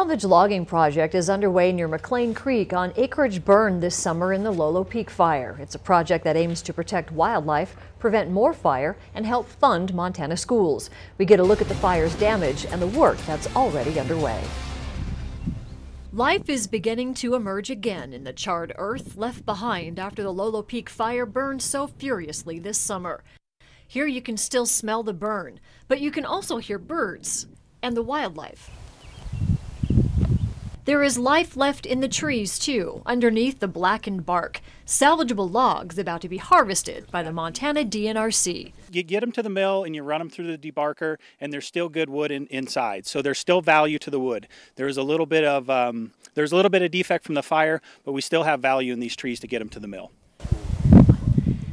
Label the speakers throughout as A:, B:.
A: salvage logging project is underway near McLean Creek on acreage burned this summer in the Lolo Peak Fire. It's a project that aims to protect wildlife, prevent more fire, and help fund Montana schools. We get a look at the fire's damage and the work that's already underway. Life is beginning to emerge again in the charred earth left behind after the Lolo Peak Fire burned so furiously this summer. Here you can still smell the burn, but you can also hear birds and the wildlife. There is life left in the trees, too, underneath the blackened bark. Salvageable logs about to be harvested by the Montana DNRC.
B: You get them to the mill and you run them through the debarker, and there's still good wood inside. So there's still value to the wood. There's a little bit of defect from the fire, but we still have value in these trees to get them to the mill.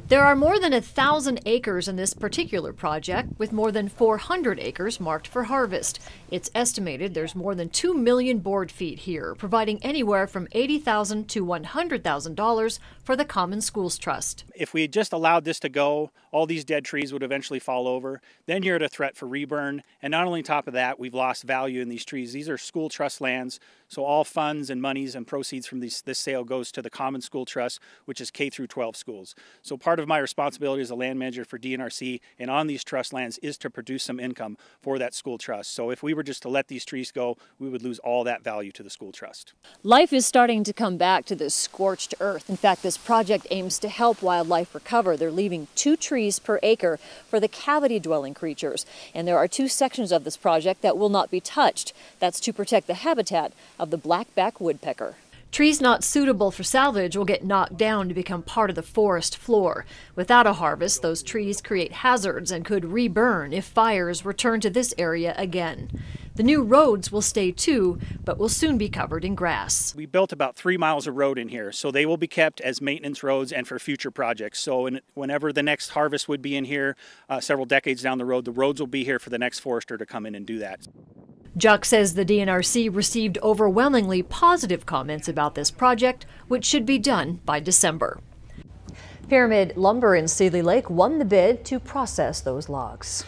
A: There are more than 1,000 acres in this particular project, with more than 400 acres marked for harvest. It's estimated there's more than 2 million board feet here, providing anywhere from $80,000 to $100,000 for the Common Schools Trust.
B: If we had just allowed this to go, all these dead trees would eventually fall over. Then you're at a threat for reburn. And not only on top of that, we've lost value in these trees. These are school trust lands, so all funds and monies and proceeds from this sale goes to the Common School Trust, which is K through 12 schools. So part of my responsibility as a land manager for DNRC and on these trust lands is to produce some income for that school trust. So if we were just to let these trees go, we would lose all that value to the school trust.
A: Life is starting to come back to this scorched earth. In fact, this project aims to help wildlife recover. They're leaving 2 trees per acre for the cavity-dwelling creatures. And there are 2 sections of this project that will not be touched. That's to protect the habitat of the blackback woodpecker. Trees not suitable for salvage will get knocked down to become part of the forest floor. Without a harvest, those trees create hazards and could reburn if fires return to this area again. The new roads will stay too, but will soon be covered in grass.
B: We built about 3 miles of road in here, so they will be kept as maintenance roads and for future projects. So whenever the next harvest would be in here, several decades down the road, the roads will be here for the next forester to come in and do that.
A: Juck says the DNRC received overwhelmingly positive comments about this project, which should be done by December. Pyramid Lumber in Seeley Lake won the bid to process those logs.